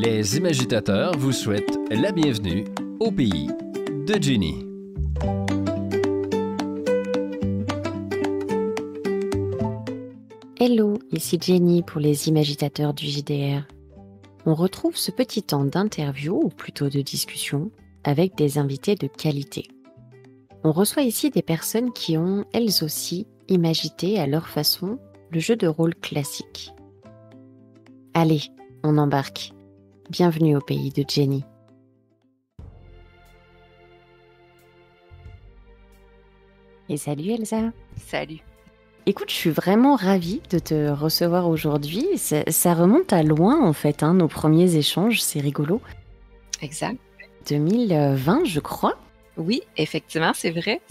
Les imagitateurs vous souhaitent la bienvenue au pays de Jenny. Hello, ici Jenny pour les imagitateurs du JDR. On retrouve ce petit temps d'interview, ou plutôt de discussion, avec des invités de qualité. On reçoit ici des personnes qui ont, elles aussi, imagité à leur façon le jeu de rôle classique. Allez, on embarque. Bienvenue au pays de Jenny. Et salut Elsa. Salut. Écoute, je suis vraiment ravie de te recevoir aujourd'hui. Ça remonte à loin en fait, nos premiers échanges, c'est rigolo. Exact. 2020, je crois. Oui, effectivement, c'est vrai.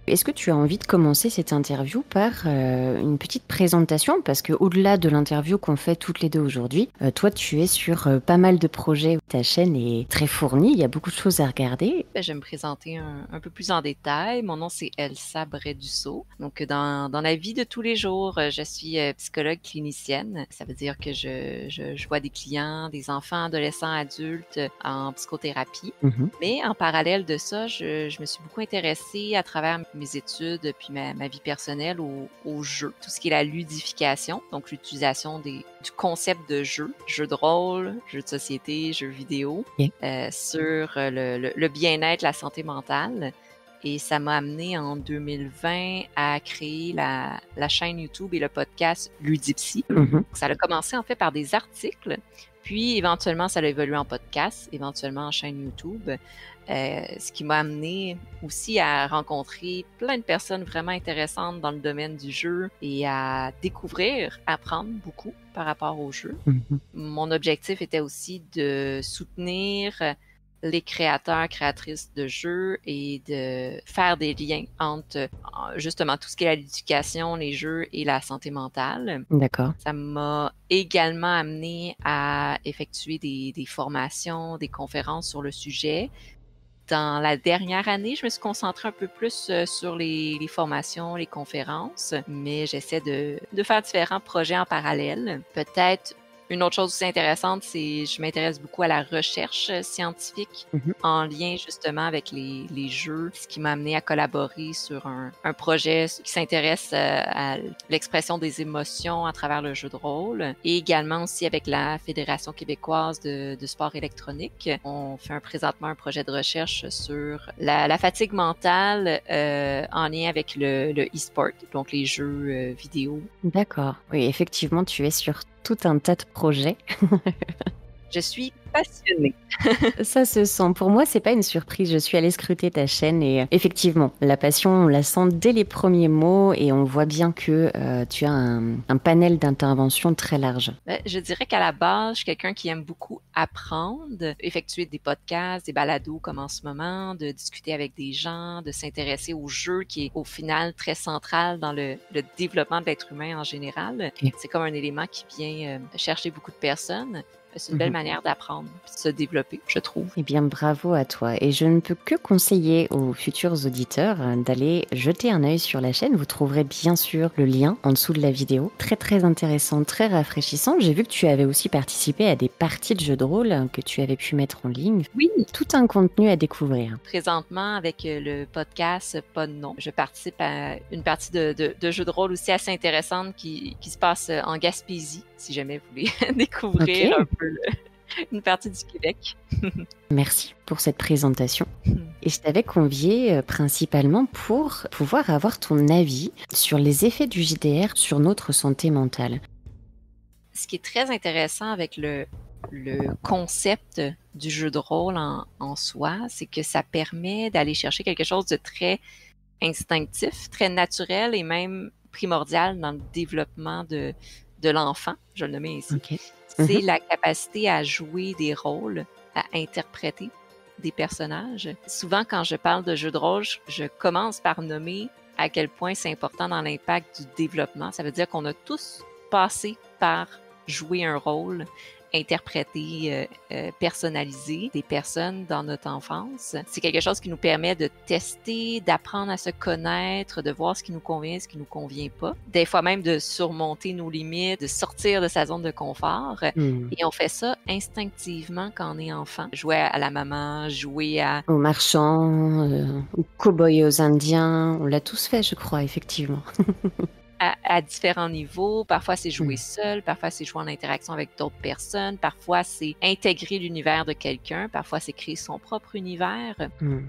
Est-ce que tu as envie de commencer cette interview par une petite présentation? Parce qu'au-delà de l'interview qu'on fait toutes les deux aujourd'hui, toi, tu es sur pas mal de projets. Ta chaîne est très fournie, il y a beaucoup de choses à regarder. Je vais me présenter un peu plus en détail. Mon nom, c'est Elsa Bray-Dussault. Donc, dans la vie de tous les jours, je suis psychologue clinicienne. Ça veut dire que je vois des clients, des enfants, adolescents, adultes en psychothérapie. Mais en parallèle de ça, je me suis beaucoup intéressée à travers mes études puis ma vie personnelle au jeu, tout ce qui est la ludification, donc l'utilisation du concept de jeu de rôle, jeu de société, jeux vidéo, sur le bien-être, la santé mentale. Et ça m'a amené en 2020 à créer la chaîne YouTube et le podcast Ludipsy. Ça a commencé en fait par des articles, puis éventuellement ça a évolué en podcast, éventuellement en chaîne YouTube. Ce qui m'a amené aussi à rencontrer plein de personnes vraiment intéressantes dans le domaine du jeu et à découvrir, apprendre beaucoup par rapport au jeu. Mon objectif était aussi de soutenir les créateurs, créatrices de jeux et de faire des liens entre justement tout ce qui est l'éducation, les jeux et la santé mentale. D'accord. Ça m'a également amené à effectuer des formations, des conférences sur le sujet. Dans la dernière année, je me suis concentrée un peu plus sur les formations, les conférences, mais j'essaie de faire différents projets en parallèle. Peut-être une autre chose aussi intéressante, c'est je m'intéresse beaucoup à la recherche scientifique en lien justement avec les jeux, ce qui m'a amené à collaborer sur un projet qui s'intéresse à l'expression des émotions à travers le jeu de rôle et également aussi avec la Fédération québécoise de sport électronique. On fait présentement un projet de recherche sur la fatigue mentale en lien avec le e-sport, donc les jeux vidéo. D'accord. Oui, effectivement, tu es sur tout un tas de projets. Je suis passionnée. Ça se sent. Pour moi, c'est pas une surprise. Je suis allée scruter ta chaîne et effectivement, la passion, on la sent dès les premiers mots et on voit bien que tu as un panel d'intervention très large. Je dirais qu'à la base, je suis quelqu'un qui aime beaucoup apprendre, effectuer des podcasts, des balados comme en ce moment, de discuter avec des gens, de s'intéresser au jeu qui est au final très central dans le développement de l'être humain en général. C'est comme un élément qui vient chercher beaucoup de personnes. C'est une belle manière d'apprendre et de se développer, je trouve. Eh bien, bravo à toi. Et je ne peux que conseiller aux futurs auditeurs d'aller jeter un œil sur la chaîne. Vous trouverez bien sûr le lien en dessous de la vidéo. Très, très intéressant, très rafraîchissant. J'ai vu que tu avais aussi participé à des parties de jeux de rôle que tu avais pu mettre en ligne. Oui. Tout un contenu à découvrir. Présentement, avec le podcast Pas de nom, je participe à une partie de jeux de rôle aussi assez intéressante qui se passe en Gaspésie, si jamais vous voulez découvrir un peu une partie du Québec. Merci pour cette présentation. Et je t'avais convié principalement pour pouvoir avoir ton avis sur les effets du JDR sur notre santé mentale. Ce qui est très intéressant avec le concept du jeu de rôle en soi, c'est que ça permet d'aller chercher quelque chose de très instinctif, très naturel et même primordial dans le développement de l'enfant, je le nommais ici. C'est la capacité à jouer des rôles, à interpréter des personnages. Souvent, quand je parle de jeu de rôle, je commence par nommer à quel point c'est important dans l'impact du développement. Ça veut dire qu'on a tous passé par jouer un rôle, interpréter, personnaliser des personnes dans notre enfance. C'est quelque chose qui nous permet de tester, d'apprendre à se connaître, de voir ce qui nous convient, ce qui nous convient pas. Des fois même de surmonter nos limites, de sortir de sa zone de confort. Et on fait ça instinctivement quand on est enfant. Jouer à la maman, jouer aux marchands, aux cow-boys, aux Indiens, on l'a tous fait, je crois, effectivement. à différents niveaux. Parfois, c'est jouer seul, parfois, c'est jouer en interaction avec d'autres personnes, parfois, c'est intégrer l'univers de quelqu'un, parfois, c'est créer son propre univers.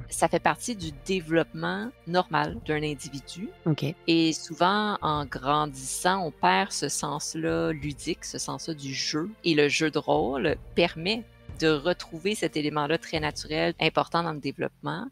Ça fait partie du développement normal d'un individu. Okay. Et souvent, en grandissant, on perd ce sens-là ludique, ce sens-là du jeu. Et le jeu de rôle permet de retrouver cet élément-là très naturel, important dans le développement,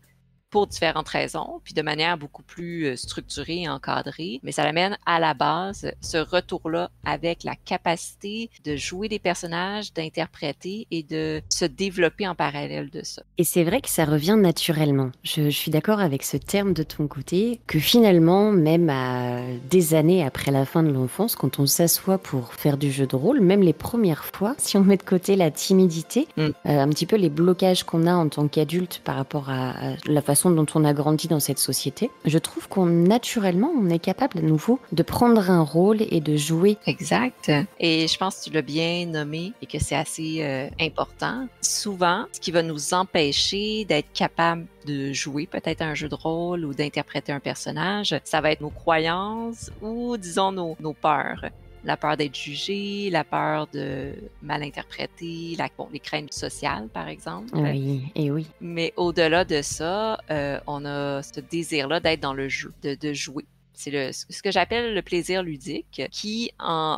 pour différentes raisons, puis de manière beaucoup plus structurée et encadrée, mais ça l'amène à la base, ce retour-là avec la capacité de jouer des personnages, d'interpréter et de se développer en parallèle de ça. Et c'est vrai que ça revient naturellement. Je suis d'accord avec ce terme de ton côté, que finalement, même à des années après la fin de l'enfance, quand on s'assoit pour faire du jeu de rôle, même les premières fois, si on met de côté la timidité, un petit peu les blocages qu'on a en tant qu'adulte par rapport à la façon dont on a grandi dans cette société, je trouve naturellement, on est capable à nouveau de prendre un rôle et de jouer. Exact. Et je pense que tu l'as bien nommé et que c'est assez important. Souvent, ce qui va nous empêcher d'être capable de jouer peut-être un jeu de rôle ou d'interpréter un personnage, ça va être nos croyances ou, disons, nos peurs. La peur d'être jugé, la peur de mal interpréter, les craintes sociales, par exemple. Oui, et oui. Mais au-delà de ça, on a ce désir-là d'être dans le jeu, de jouer. C'est ce que j'appelle le plaisir ludique qui,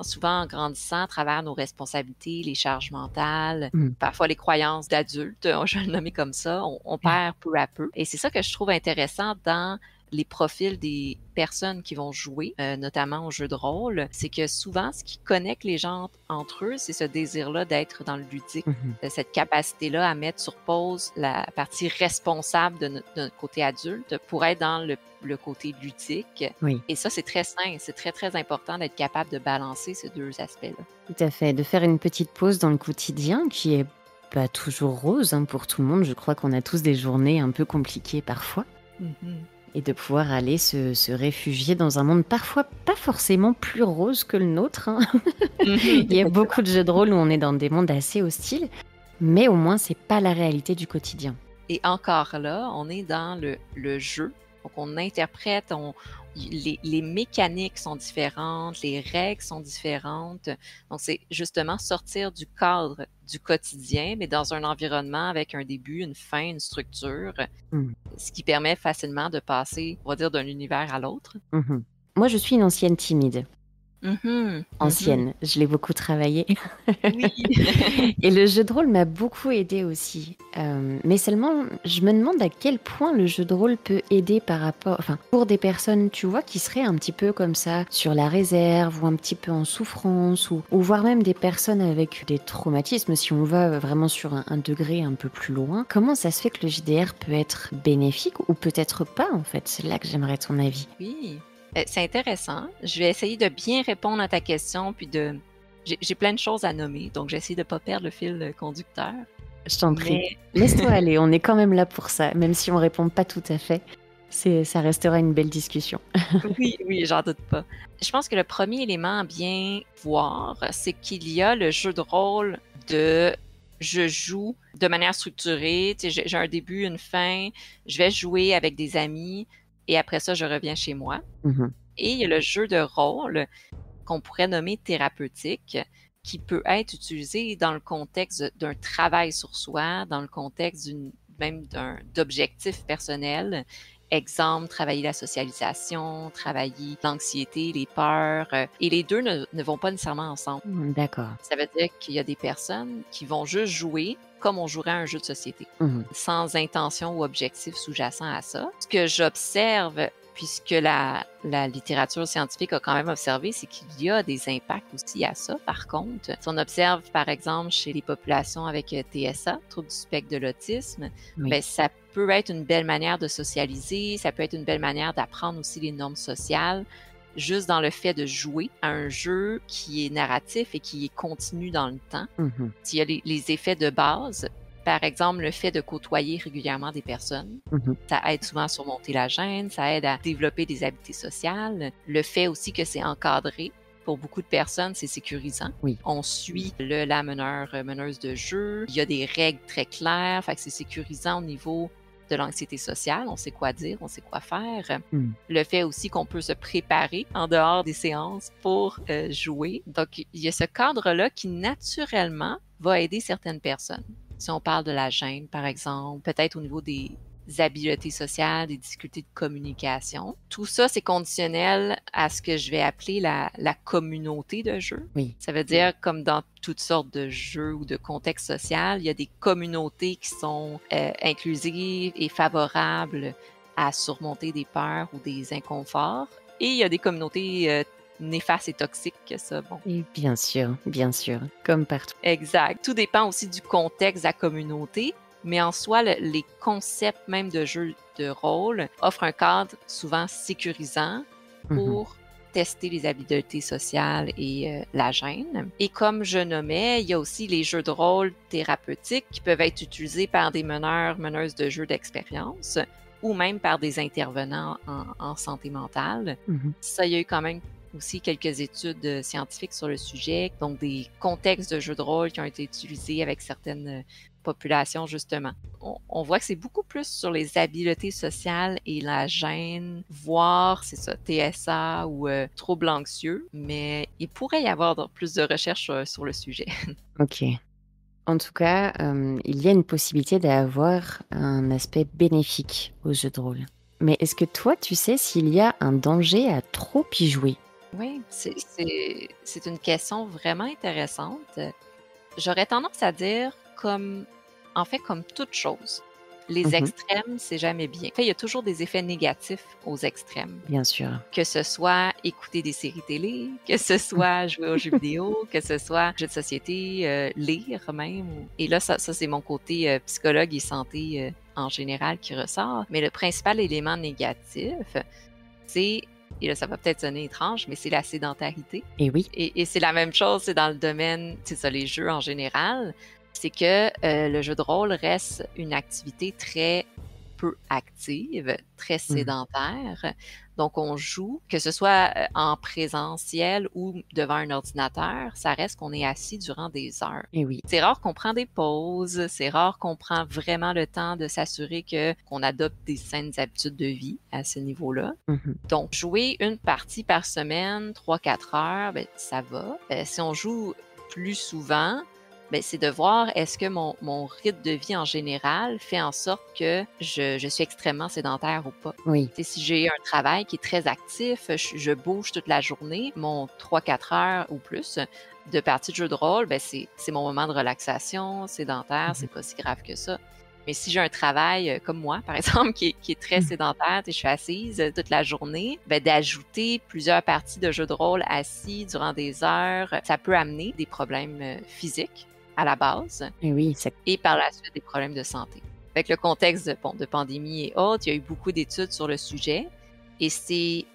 souvent en grandissant à travers nos responsabilités, les charges mentales, parfois les croyances d'adultes, je vais le nommer comme ça, on perd peu à peu. Et c'est ça que je trouve intéressant dans les profils des personnes qui vont jouer, notamment au jeu de rôle, c'est que souvent, ce qui connecte les gens entre eux, c'est ce désir-là d'être dans le ludique, cette capacité-là à mettre sur pause la partie responsable de notre côté adulte pour être dans le côté ludique. Oui. Et ça, c'est très sain, c'est très, très important d'être capable de balancer ces deux aspects-là. Tout à fait, de faire une petite pause dans le quotidien qui est pas toujours rose pour tout le monde. Je crois qu'on a tous des journées un peu compliquées parfois. Et de pouvoir aller se réfugier dans un monde parfois pas forcément plus rose que le nôtre. Il y a beaucoup de jeux de rôle où on est dans des mondes assez hostiles, mais au moins c'est pas la réalité du quotidien. Et encore là, on est dans le jeu, donc on interprète, les mécaniques sont différentes, les règles sont différentes. Donc, c'est justement sortir du cadre du quotidien, mais dans un environnement avec un début, une fin, une structure, ce qui permet facilement de passer, on va dire, d'un univers à l'autre. Moi, je suis une ancienne timide. Ancienne, je l'ai beaucoup travaillé. Oui. Et le jeu de rôle m'a beaucoup aidée aussi. Mais seulement, je me demande à quel point le jeu de rôle peut aider pour des personnes, tu vois, qui seraient un petit peu comme ça, sur la réserve, ou un petit peu en souffrance, ou voire même des personnes avec des traumatismes, si on va vraiment sur un degré un peu plus loin. Comment ça se fait que le JDR peut être bénéfique, ou peut-être pas, en fait? C'est là que j'aimerais ton avis. Oui. C'est intéressant. Je vais essayer de bien répondre à ta question, puis j'ai plein de choses à nommer, donc j'essaie de ne pas perdre le fil conducteur. Je t'en prie. Laisse-toi aller, on est quand même là pour ça, même si on ne répond pas tout à fait. Ça restera une belle discussion. Oui, j'en doute pas. Je pense que le premier élément à bien voir, c'est qu'il y a le jeu de rôle je joue de manière structurée, j'ai un début, une fin, je vais jouer avec des amis, et après ça, je reviens chez moi. Et il y a le jeu de rôle qu'on pourrait nommer thérapeutique, qui peut être utilisé dans le contexte d'un travail sur soi, dans le contexte d'objectifs personnels. Exemple, travailler la socialisation, travailler l'anxiété, les peurs. Et les deux ne vont pas nécessairement ensemble. D'accord. Ça veut dire qu'il y a des personnes qui vont juste jouer comme on jouerait à un jeu de société, sans intention ou objectif sous-jacent à ça. Ce que j'observe, puisque la littérature scientifique a quand même observé, c'est qu'il y a des impacts aussi à ça. Par contre, si on observe, par exemple, chez les populations avec TSA, trouble du spectre de l'autisme, ça peut être une belle manière de socialiser, ça peut être une belle manière d'apprendre aussi les normes sociales. juste dans le fait de jouer à un jeu qui est narratif et qui est continu dans le temps. Mhm. S'il y a les effets de base, par exemple, le fait de côtoyer régulièrement des personnes, Mhm. ça aide souvent à surmonter la gêne, ça aide à développer des habiletés sociales. Le fait aussi que c'est encadré, pour beaucoup de personnes, c'est sécurisant. Oui. On suit la meneuse de jeu. Il y a des règles très claires. Fait que c'est sécurisant au niveau de l'anxiété sociale. On sait quoi dire, on sait quoi faire. Mm. Le fait aussi qu'on peut se préparer en dehors des séances pour jouer. Donc, il y a ce cadre-là qui, naturellement, va aider certaines personnes. Si on parle de la gêne, par exemple, peut-être au niveau des habiletés sociales, des difficultés de communication. Tout ça, c'est conditionnel à ce que je vais appeler la communauté de jeu. Oui. Ça veut dire, comme dans toutes sortes de jeux ou de contextes sociaux, il y a des communautés qui sont inclusives et favorables à surmonter des peurs ou des inconforts. Et il y a des communautés néfastes et toxiques, ça, bon. Et bien sûr, comme partout. Exact. Tout dépend aussi du contexte de la communauté. Mais en soi, les concepts même de jeu de rôle offrent un cadre souvent sécurisant pour tester les habiletés sociales et la gêne. Et comme je nommais, il y a aussi les jeux de rôle thérapeutiques qui peuvent être utilisés par des meneuses de jeux d'expérience ou même par des intervenants en santé mentale. Ça, il y a eu quand même aussi quelques études scientifiques sur le sujet, donc des contextes de jeux de rôle qui ont été utilisés avec certaines populations, justement. On voit que c'est beaucoup plus sur les habiletés sociales et la gêne, voire, c'est ça, TSA ou troubles anxieux, mais il pourrait y avoir plus de recherches sur le sujet. Ok. En tout cas, il y a une possibilité d'avoir un aspect bénéfique aux jeux de rôle. Mais est-ce que toi, tu sais s'il y a un danger à trop y jouer? Oui, c'est une question vraiment intéressante. J'aurais tendance à dire comme toute chose, les extrêmes, c'est jamais bien. En fait, il y a toujours des effets négatifs aux extrêmes. Bien sûr. Que ce soit écouter des séries télé, que ce soit jouer aux jeux vidéo, que ce soit jeux de société, lire même. Et là, ça c'est mon côté psychologue et santé en général qui ressort. Mais le principal élément négatif, c'est, et là ça va peut-être sonner étrange, mais c'est la sédentarité. Et oui. Et c'est la même chose, c'est dans le domaine, c'est ça, les jeux en général. C'est que le jeu de rôle reste une activité très peu active, très sédentaire. Donc, on joue, que ce soit en présentiel ou devant un ordinateur, ça reste qu'on est assis durant des heures. Et oui. C'est rare qu'on prend des pauses, c'est rare qu'on prend vraiment le temps de s'assurer qu'on adopte des saines habitudes de vie à ce niveau-là. Donc, jouer une partie par semaine, 3-4 heures, ben, ça va. Si on joue plus souvent, ben, c'est de voir est-ce que mon rythme de vie en général fait en sorte que je suis extrêmement sédentaire ou pas. Oui. T'sais, si j'ai un travail qui est très actif, je bouge toute la journée, mon 3-4 heures ou plus de partie de jeu de rôle, ben c'est mon moment de relaxation, sédentaire, c'est pas si grave que ça. Mais si j'ai un travail comme moi, par exemple, qui est très sédentaire, je suis assise toute la journée, ben, d'ajouter plusieurs parties de jeu de rôle assis durant des heures, ça peut amener des problèmes physiques à la base. Et oui, et par la suite des problèmes de santé. Avec le contexte de pandémie et autres, il y a eu beaucoup d'études sur le sujet et c'est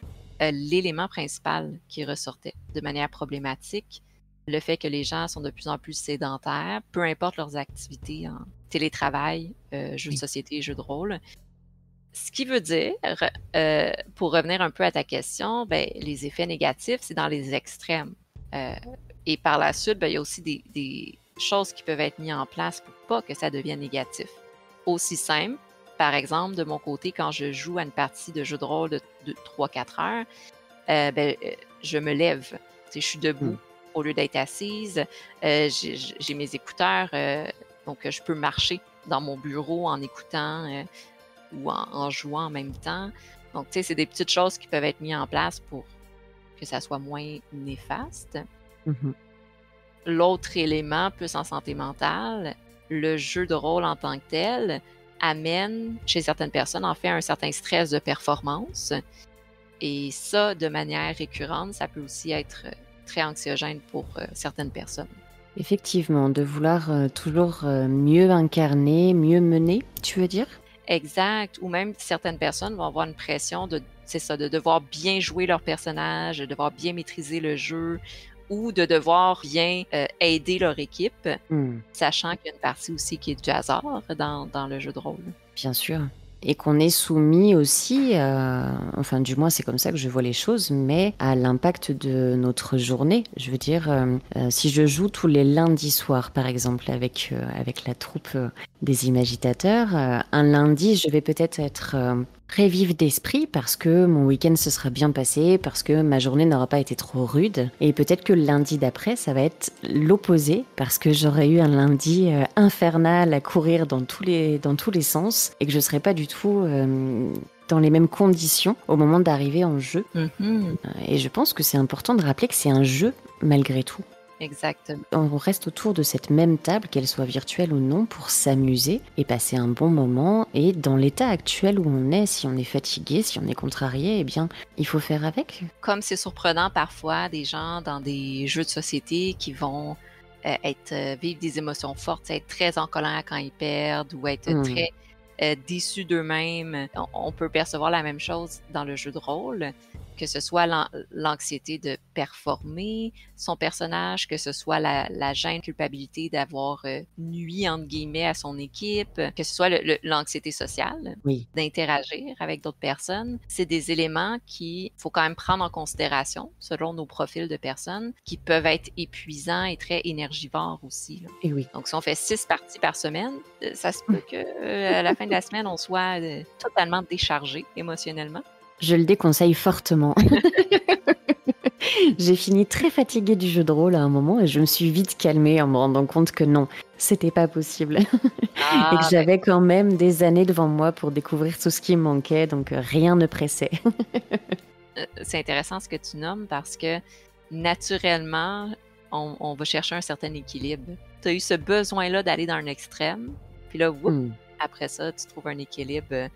l'élément principal qui ressortait de manière problématique, le fait que les gens sont de plus en plus sédentaires, peu importe leurs activités en télétravail, jeux de société, jeux de rôle. Ce qui veut dire, pour revenir un peu à ta question, ben, les effets négatifs, c'est dans les extrêmes. Et par la suite, ben, il y a aussi des choses qui peuvent être mises en place pour pas que ça devienne négatif. Aussi simple, par exemple, de mon côté, quand je joue à une partie de jeu de rôle de 3-4 heures, je me lève. Je suis debout au lieu d'être assise. J'ai mes écouteurs, donc je peux marcher dans mon bureau en écoutant ou en jouant en même temps. Donc, tu sais, c'est des petites choses qui peuvent être mises en place pour que ça soit moins néfaste. L'autre élément, plus en santé mentale, le jeu de rôle en tant que tel amène chez certaines personnes en fait un certain stress de performance. Et ça, de manière récurrente, ça peut aussi être très anxiogène pour certaines personnes. Effectivement, de vouloir toujours mieux incarner, mieux mener, tu veux dire? Exact. Ou même certaines personnes vont avoir une pression de c'est ça, de devoir bien jouer leur personnage, de devoir bien maîtriser le jeu ou de devoir bien aider leur équipe, sachant qu'il y a une partie aussi qui est du hasard dans le jeu de rôle. Bien sûr. Et qu'on est soumis aussi, enfin du moins c'est comme ça que je vois les choses, mais à l'impact de notre journée. Je veux dire, si je joue tous les lundis soirs par exemple avec la troupe des imagitateurs, un lundi je vais peut-être être très vive d'esprit parce que mon week-end se sera bien passé, parce que ma journée n'aura pas été trop rude. Et peut-être que le lundi d'après, ça va être l'opposé parce que j'aurai eu un lundi infernal à courir dans tous les sens et que je ne serai pas du tout dans les mêmes conditions au moment d'arriver en jeu. Et je pense que c'est important de rappeler que c'est un jeu malgré tout. Exactement. On reste autour de cette même table, qu'elle soit virtuelle ou non, pour s'amuser et passer un bon moment. Et dans l'état actuel où on est, si on est fatigué, si on est contrarié, eh bien, il faut faire avec. Comme c'est surprenant parfois, des gens dans des jeux de société qui vont vivre des émotions fortes, être très en colère quand ils perdent ou être très déçus d'eux-mêmes. On peut percevoir la même chose dans le jeu de rôle, que ce soit l'anxiété de performer son personnage, que ce soit la gêne, culpabilité d'avoir nui, entre guillemets, à son équipe, que ce soit l'anxiété sociale, d'interagir avec d'autres personnes. C'est des éléments qu'il faut quand même prendre en considération, selon nos profils de personnes, qui peuvent être épuisants et très énergivores aussi. Là. Et oui. Donc, si on fait 6 parties par semaine, ça se peut qu'à la fin de la semaine, on soit totalement déchargé émotionnellement. Je le déconseille fortement. J'ai fini très fatiguée du jeu de rôle à un moment et je me suis vite calmée en me rendant compte que non, c'était pas possible. Et que j'avais quand même des années devant moi pour découvrir tout ce qui me manquait, donc rien ne pressait. C'est intéressant ce que tu nommes parce que naturellement, on va chercher un certain équilibre. Tu as eu ce besoin-là d'aller dans un extrême, puis là, après ça, tu trouves un équilibre.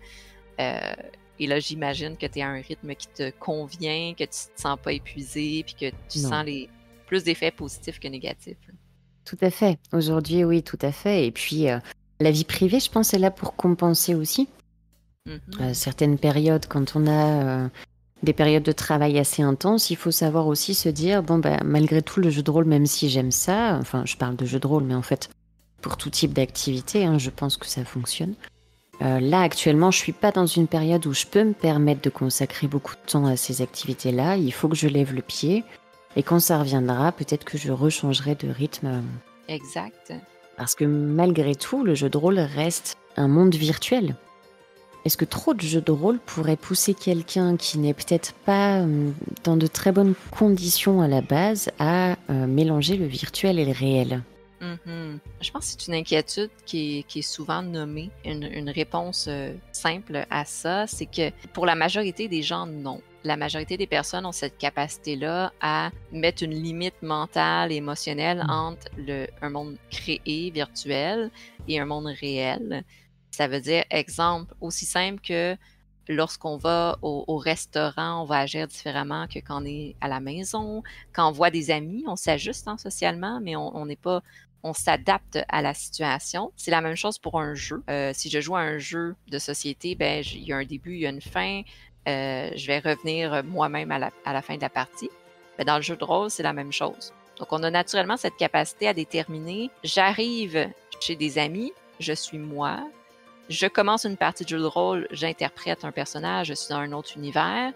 Et là, j'imagine que tu es à un rythme qui te convient, que tu ne te sens pas épuisé, puis que tu sens plus d'effets positifs que négatifs. Tout à fait. Aujourd'hui, oui, tout à fait. Et puis, la vie privée, je pense, est là pour compenser aussi. Certaines périodes, quand on a des périodes de travail assez intenses, il faut savoir aussi se dire, bon, malgré tout, le jeu de rôle, même si j'aime ça, enfin, je parle de jeu de rôle, mais en fait, pour tout type d'activité, je pense que ça fonctionne. Là, actuellement, je suis pas dans une période où je peux me permettre de consacrer beaucoup de temps à ces activités-là. Il faut que je lève le pied. Et quand ça reviendra, peut-être que je rechangerai de rythme. Exact. Parce que malgré tout, le jeu de rôle reste un monde virtuel. Est-ce que trop de jeux de rôle pourraient pousser quelqu'un qui n'est peut-être pas dans de très bonnes conditions à la base à mélanger le virtuel et le réel ? Je pense que c'est une inquiétude qui est souvent nommée. Une réponse simple à ça, c'est que pour la majorité des gens, non. La majorité des personnes ont cette capacité-là à mettre une limite mentale et émotionnelle entre un monde créé, virtuel, et un monde réel. Ça veut dire, exemple, aussi simple que lorsqu'on va au restaurant, on va agir différemment que quand on est à la maison. Quand on voit des amis, on s'ajuste socialement, mais on n'est pas... On s'adapte à la situation. C'est la même chose pour un jeu. Si je joue à un jeu de société, il y a un début, il y a une fin. Je vais revenir moi-même à la fin de la partie. Dans le jeu de rôle, c'est la même chose. Donc, on a naturellement cette capacité à déterminer, j'arrive chez des amis, je suis moi, je commence une partie de jeu de rôle, j'interprète un personnage, je suis dans un autre univers.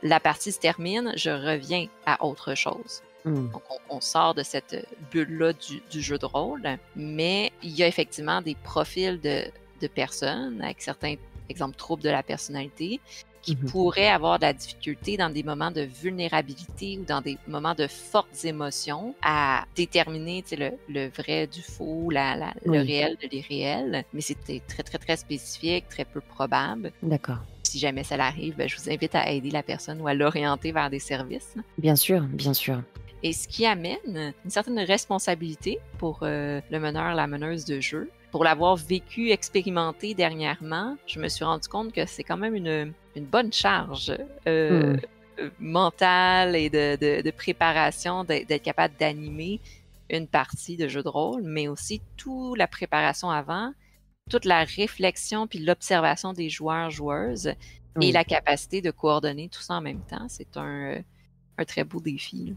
La partie se termine, je reviens à autre chose. Donc, on sort de cette bulle-là du jeu de rôle, mais il y a effectivement des profils de personnes avec certains, exemple, troubles de la personnalité qui pourraient avoir de la difficulté dans des moments de vulnérabilité ou dans des moments de fortes émotions à déterminer le vrai du faux, le réel de l'irréel, mais c'était très, très, très spécifique, très peu probable. D'accord. Si jamais ça l'arrive, je vous invite à aider la personne ou à l'orienter vers des services. Bien sûr, bien sûr. Et ce qui amène une certaine responsabilité pour le meneur, la meneuse de jeu. Pour l'avoir vécu, expérimenté dernièrement, je me suis rendu compte que c'est quand même une bonne charge mentale et de préparation d'être capable d'animer une partie de jeu de rôle, mais aussi toute la préparation avant, toute la réflexion puis l'observation des joueurs, joueuses et Oui, la capacité de coordonner tout ça en même temps. C'est un très beau défi, là.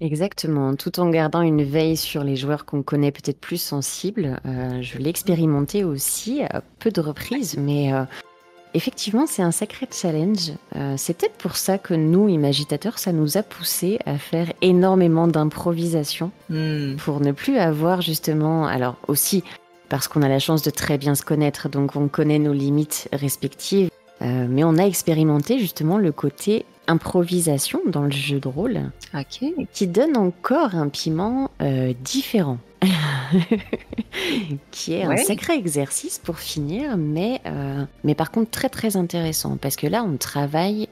exactement. Tout en gardant une veille sur les joueurs qu'on connaît peut-être plus sensibles. Je l'ai Mhm. expérimenté aussi à peu de reprises, mais effectivement, c'est un sacré challenge. C'est peut-être pour ça que nous, imagitateurs, ça nous a poussé à faire énormément d'improvisation Hmm. pour ne plus avoir justement, alors aussi parce qu'on a la chance de très bien se connaître, donc on connaît nos limites respectives, mais on a expérimenté justement le côté improvisation dans le jeu de rôle OK. qui donne encore un piment différent. Qui est un Ouais. sacré exercice pour finir, mais par contre très très intéressant, parce que là on travaille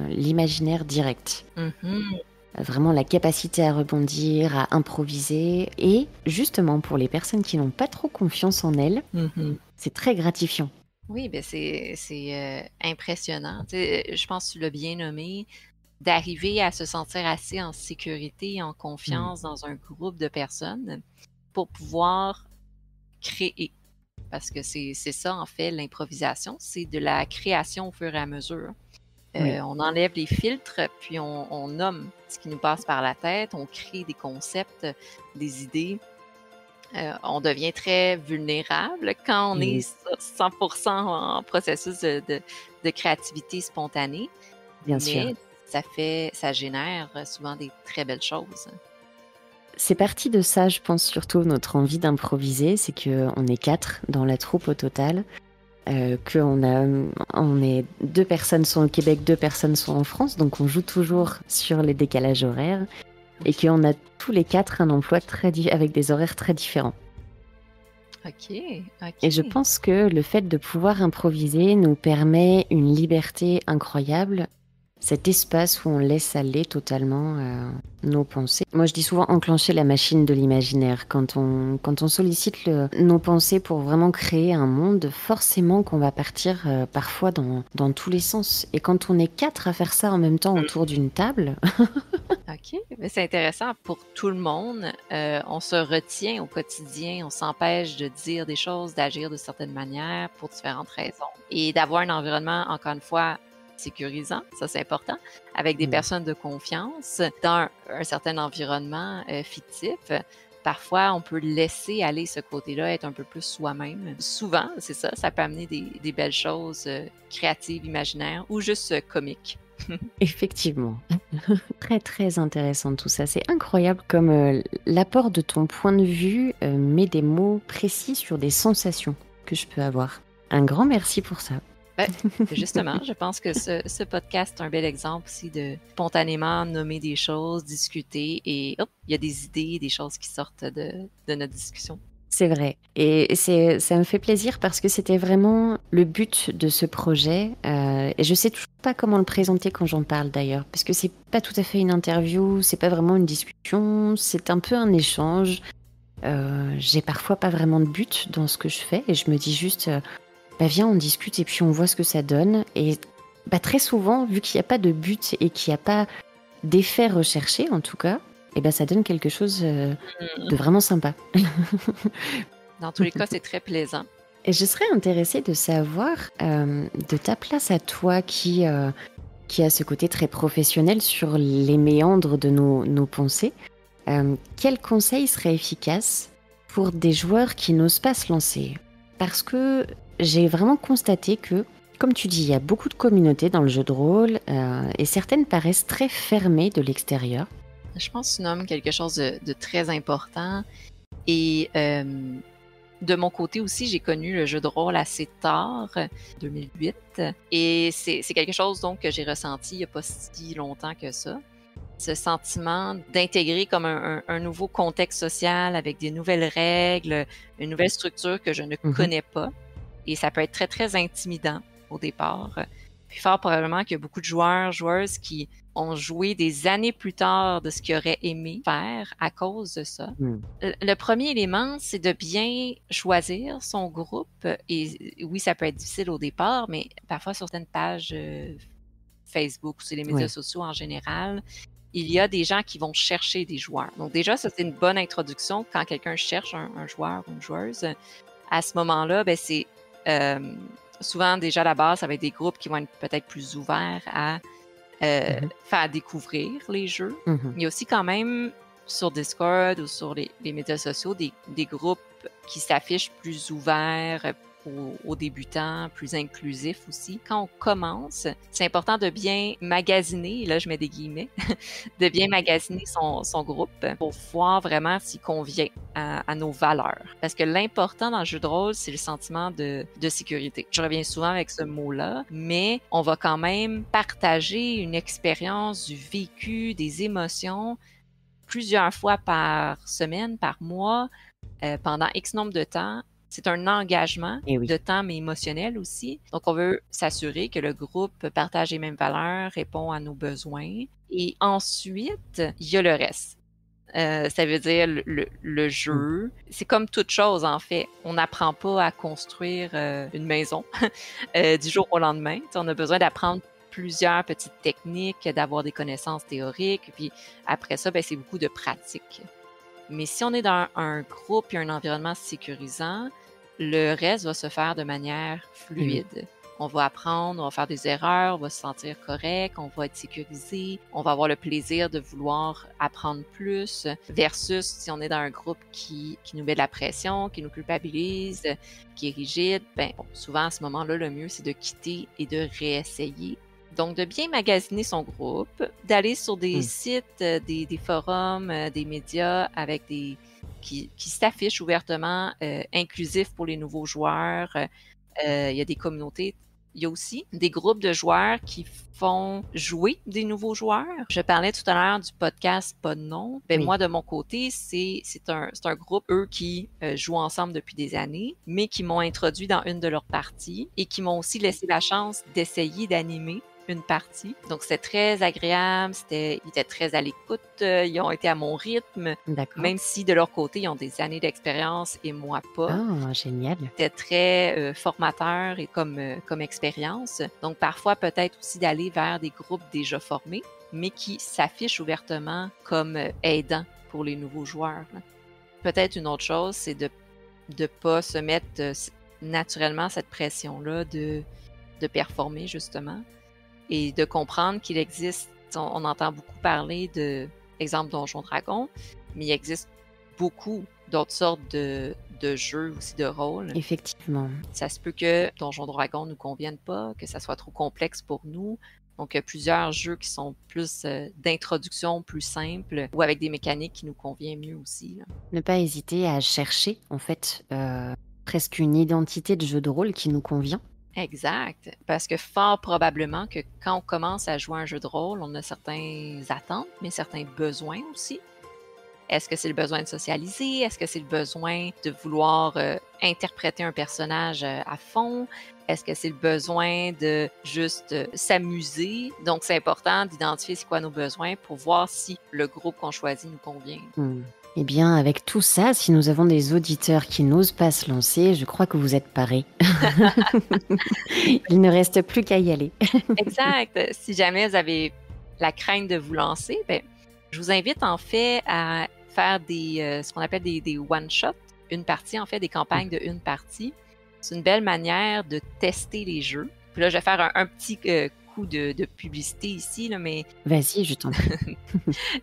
l'imaginaire direct. Mhm. Vraiment la capacité à rebondir, à improviser, et justement pour les personnes qui n'ont pas trop confiance en elles, Mhm. c'est très gratifiant. Oui, ben c'est impressionnant. Tu sais, je pense que tu l'as bien nommé, d'arriver à se sentir assez en sécurité et en Mm. confiance dans un groupe de personnes pour pouvoir créer. Parce que c'est ça, en fait, l'improvisation, c'est de la création au fur et à mesure. Oui, On enlève les filtres, puis on nomme ce qui nous passe par la tête, on crée des concepts, des idées. On devient très vulnérable quand on est oui, 100% en processus de créativité spontanée, bien sûr. mais ça génère souvent des très belles choses. C'est parti de ça, je pense surtout notre envie d'improviser, c'est que on est 4 dans la troupe au total. On est 2 personnes sont au Québec, 2 personnes sont en France, donc on joue toujours sur les décalages horaires et qu'on a tous les 4 un emploi avec des horaires très différents. OK, Et je OK. pense que le fait de pouvoir improviser nous permet une liberté incroyable, cet espace où on laisse aller totalement nos pensées. Moi, je dis souvent enclencher la machine de l'imaginaire. Quand on sollicite nos pensées pour vraiment créer un monde, forcément qu'on va partir parfois dans tous les sens. Et quand on est 4 à faire ça en même temps autour d'une table, OK, mais c'est intéressant pour tout le monde. On se retient au quotidien, on s'empêche de dire des choses, d'agir de certaines manières pour différentes raisons. Et d'avoir un environnement, encore une fois, sécurisant, ça c'est important, avec des mm, personnes de confiance, dans un certain environnement fictif. Parfois, on peut laisser aller ce côté-là, être un peu plus soi-même. Souvent, c'est ça, ça peut amener des belles choses créatives, imaginaires ou juste comiques. effectivement, très très intéressant tout ça. C'est incroyable comme l'apport de ton point de vue met des mots précis sur des sensations que je peux avoir. Un grand merci pour ça. Ben, justement, je pense que ce podcast est un bel exemple aussi de spontanément nommer des choses, discuter et hop, il y a des idées, des choses qui sortent de notre discussion. C'est vrai. Et ça me fait plaisir parce que c'était vraiment le but de ce projet. Et je sais toujours pas comment le présenter quand j'en parle d'ailleurs. Parce que c'est pas tout à fait une interview, c'est pas vraiment une discussion, c'est un peu un échange. J'ai parfois pas vraiment de but dans ce que je fais et je me dis juste, bah viens, on discute et puis on voit ce que ça donne. Et bah, très souvent, vu qu'il n'y a pas de but et qu'il n'y a pas d'effet recherché en tout cas, et bah, ça donne quelque chose de vraiment sympa. Dans tous les cas, c'est très plaisant. Et je serais intéressée de savoir, de ta place à toi qui a ce côté très professionnel sur les méandres de nos pensées, quel conseil serait efficace pour des joueurs qui n'osent pas se lancer? Parce que j'ai vraiment constaté que, comme tu dis, il y a beaucoup de communautés dans le jeu de rôle, et certaines paraissent très fermées de l'extérieur. Je pense que tu nommes quelque chose de très important. Et de mon côté aussi, j'ai connu le jeu de rôle assez tard, 2008. Et c'est quelque chose donc que j'ai ressenti il n'y a pas si longtemps que ça. Ce sentiment d'intégrer comme un nouveau contexte social avec des nouvelles règles, une nouvelle structure que je ne Mhm. connais pas. Et ça peut être très, très intimidant au départ. Puis fort probablement qu'il y a beaucoup de joueurs, joueuses qui ont joué des années plus tard de ce qu'ils auraient aimé faire à cause de ça. Mm. Le premier élément, c'est de bien choisir son groupe. Et oui, ça peut être difficile au départ, mais parfois sur certaines pages Facebook ou sur les médias Ouais. sociaux en général, il y a des gens qui vont chercher des joueurs. Donc déjà, ça, c'est une bonne introduction quand quelqu'un cherche un joueur ou une joueuse. À ce moment-là, ben, c'est Souvent, déjà, à la base, ça va être des groupes qui vont être peut-être plus ouverts à faire découvrir les jeux. Il y a aussi quand même sur Discord ou sur les médias sociaux des groupes qui s'affichent plus ouverts aux débutants, plus inclusifs aussi. Quand on commence, c'est important de bien magasiner, et là je mets des guillemets, de bien magasiner son groupe pour voir vraiment s'il convient à nos valeurs. Parce que l'important dans le jeu de rôle, c'est le sentiment de sécurité. Je reviens souvent avec ce mot-là, mais on va quand même partager une expérience, du vécu, des émotions plusieurs fois par semaine, par mois, pendant X nombre de temps. C'est un engagement de temps, mais émotionnel aussi. Donc, on veut s'assurer que le groupe partage les mêmes valeurs, répond à nos besoins. Et ensuite, il y a le reste. Ça veut dire le jeu. C'est comme toute chose, en fait. On n'apprend pas à construire une maison du jour au lendemain. T'sais, on a besoin d'apprendre plusieurs petites techniques, d'avoir des connaissances théoriques. Puis après ça, ben, c'est beaucoup de pratique. Mais si on est dans un groupe et un environnement sécurisant, le reste va se faire de manière fluide. On va apprendre, on va faire des erreurs, on va se sentir correct, on va être sécurisé, on va avoir le plaisir de vouloir apprendre plus, versus si on est dans un groupe qui nous met de la pression, qui nous culpabilise, qui est rigide, ben bon, souvent à ce moment-là, le mieux, c'est de quitter et de réessayer. Donc, de bien magasiner son groupe, d'aller sur des sites, des forums, des médias avec qui s'affichent ouvertement inclusifs pour les nouveaux joueurs. Il y a des communautés. Il y a aussi des groupes de joueurs qui font jouer des nouveaux joueurs. Je parlais tout à l'heure du podcast Pas de nom. Ben, moi, de mon côté, c'est un groupe, eux, qui jouent ensemble depuis des années, mais qui m'ont introduit dans une de leurs parties et qui m'ont aussi laissé la chance d'essayer d'animer une partie. Donc, c'était très agréable, ils étaient très à l'écoute, ils ont été à mon rythme, même si de leur côté, ils ont des années d'expérience et moi pas. Ah, génial. C'était très formateur et comme expérience. Donc, parfois, peut-être aussi d'aller vers des groupes déjà formés, mais qui s'affichent ouvertement comme aidants pour les nouveaux joueurs. Peut-être une autre chose, c'est de ne pas se mettre naturellement cette pression-là de performer, justement. Et de comprendre qu'il existe, on entend beaucoup parler de, exemple, Donjons Dragons, mais il existe beaucoup d'autres sortes de jeux aussi de rôle. Effectivement. Ça se peut que Donjons Dragons ne nous convienne pas, que ça soit trop complexe pour nous. Donc, il y a plusieurs jeux qui sont plus d'introduction, plus simples, ou avec des mécaniques qui nous conviennent mieux aussi. Là. Ne pas hésiter à chercher, en fait, presque une identité de jeu de rôle qui nous convient. Exact. Parce que fort probablement que quand on commence à jouer un jeu de rôle, on a certaines attentes, mais certains besoins aussi. Est-ce que c'est le besoin de socialiser? Est-ce que c'est le besoin de vouloir interpréter un personnage à fond? Est-ce que c'est le besoin de juste s'amuser? Donc, c'est important d'identifier c'est quoi nos besoins pour voir si le groupe qu'on choisit nous convient. Eh bien, avec tout ça, si nous avons des auditeurs qui n'osent pas se lancer, je crois que vous êtes parés. Il ne reste plus qu'à y aller. Exact. Si jamais vous avez la crainte de vous lancer, ben, je vous invite en fait à faire ce qu'on appelle des one-shots, une partie, en fait, des campagnes de une partie. C'est une belle manière de tester les jeux. Puis là, je vais faire un petit coup de publicité ici, là, mais... Vas-y, je t'en prie.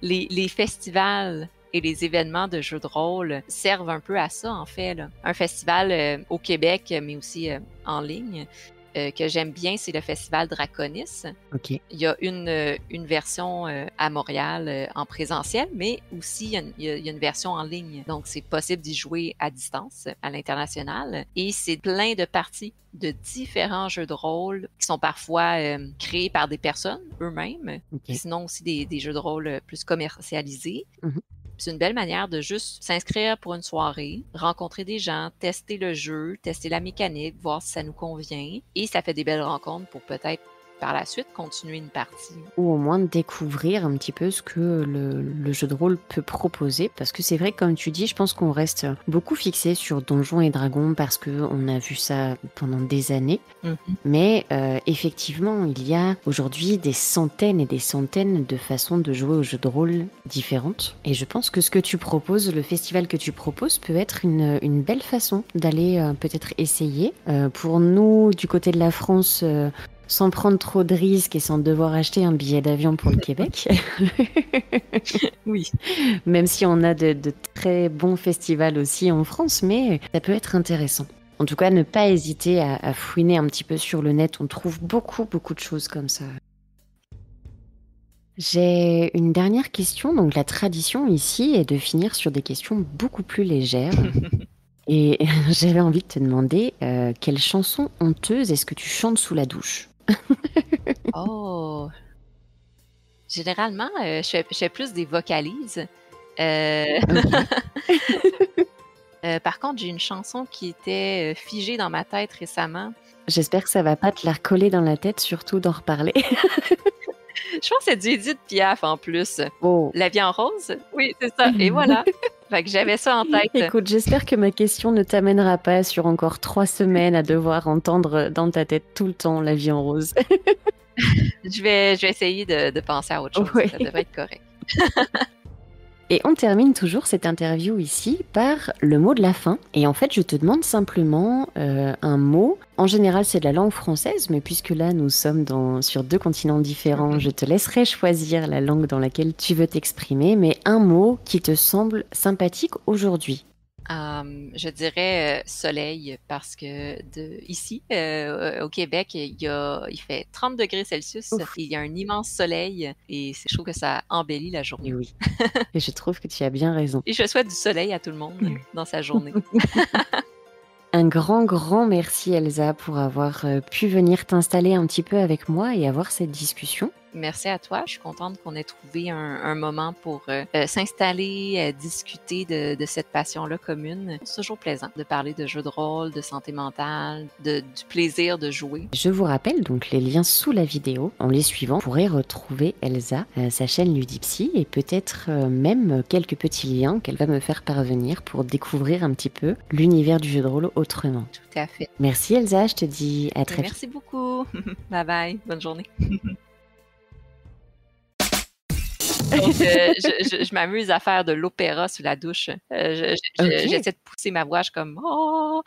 les festivals et les événements de jeux de rôle servent un peu à ça, en fait. Là. Un festival au Québec, mais aussi en ligne, que j'aime bien, c'est le festival Draconis. Okay. Il y a une version à Montréal en présentiel, mais aussi il y a une version en ligne. Donc, c'est possible d'y jouer à distance, à l'international. Et c'est plein de parties de différents jeux de rôle qui sont parfois créés par des personnes eux-mêmes. Okay. Sinon aussi des jeux de rôle plus commercialisés. C'est une belle manière de juste s'inscrire pour une soirée, rencontrer des gens, tester le jeu, tester la mécanique, voir si ça nous convient. Et ça fait des belles rencontres pour peut-être par la suite continuer une partie. Ou au moins découvrir un petit peu ce que le jeu de rôle peut proposer. Parce que c'est vrai, comme tu dis, je pense qu'on reste beaucoup fixé sur Donjons et Dragons parce qu'on a vu ça pendant des années. Mais effectivement, il y a aujourd'hui des centaines et des centaines de façons de jouer au jeu de rôle différentes. Et je pense que ce que tu proposes, le festival que tu proposes, peut être une belle façon d'aller peut-être essayer. Pour nous, du côté de la France, sans prendre trop de risques et sans devoir acheter un billet d'avion pour le Québec. Oui. Même si on a de très bons festivals aussi en France, mais ça peut être intéressant. En tout cas, ne pas hésiter à fouiner un petit peu sur le net. On trouve beaucoup de choses comme ça. J'ai une dernière question. Donc, la tradition ici est de finir sur des questions beaucoup plus légères. Et j'avais envie de te demander quelle chanson honteuse est-ce que tu chantes sous la douche? Oh! Généralement, je fais plus des vocalises. Par contre, j'ai une chanson qui était figée dans ma tête récemment. J'espère que ça va pas te la recoller dans la tête, surtout d'en reparler. Je pense que c'est du Edith Piaf en plus. Oh. La vie en rose? Oui, c'est ça. Et voilà. Fait que j'avais ça en tête. Écoute, j'espère que ma question ne t'amènera pas sur encore 3 semaines à devoir entendre dans ta tête tout le temps La vie en rose. Je vais essayer de penser à autre chose. Ouais. Ça devrait être correct. Et on termine toujours cette interview ici par le mot de la fin. Et en fait, je te demande simplement un mot. En général, c'est de la langue française, mais puisque là, nous sommes sur 2 continents différents, je te laisserai choisir la langue dans laquelle tu veux t'exprimer, mais un mot qui te semble sympathique aujourd'hui. Je dirais soleil parce que ici, au Québec, il fait 30 degrés Celsius. Ouf. Il y a un immense soleil et je trouve que ça embellit la Et journée. oui, et je trouve que tu as bien raison. Et je souhaite du soleil à tout le monde dans sa journée. Un grand merci Elsa pour avoir pu venir t'installer un petit peu avec moi et avoir cette discussion. Merci à toi. Je suis contente qu'on ait trouvé un moment pour s'installer, discuter de cette passion-là commune. C'est toujours plaisant de parler de jeux de rôle, de santé mentale, du plaisir de jouer. Je vous rappelle donc les liens sous la vidéo. En les suivant, vous pourrez retrouver Elsa, sa chaîne Ludipsy et peut-être même quelques petits liens qu'elle va me faire parvenir pour découvrir un petit peu l'univers du jeu de rôle autrement. Tout à fait. Merci Elsa, je te dis à très vite. Merci beaucoup. Bye bye. Bonne journée. Donc, je m'amuse à faire de l'opéra sous la douche. J'essaie de pousser ma voix, je suis comme « Oh! »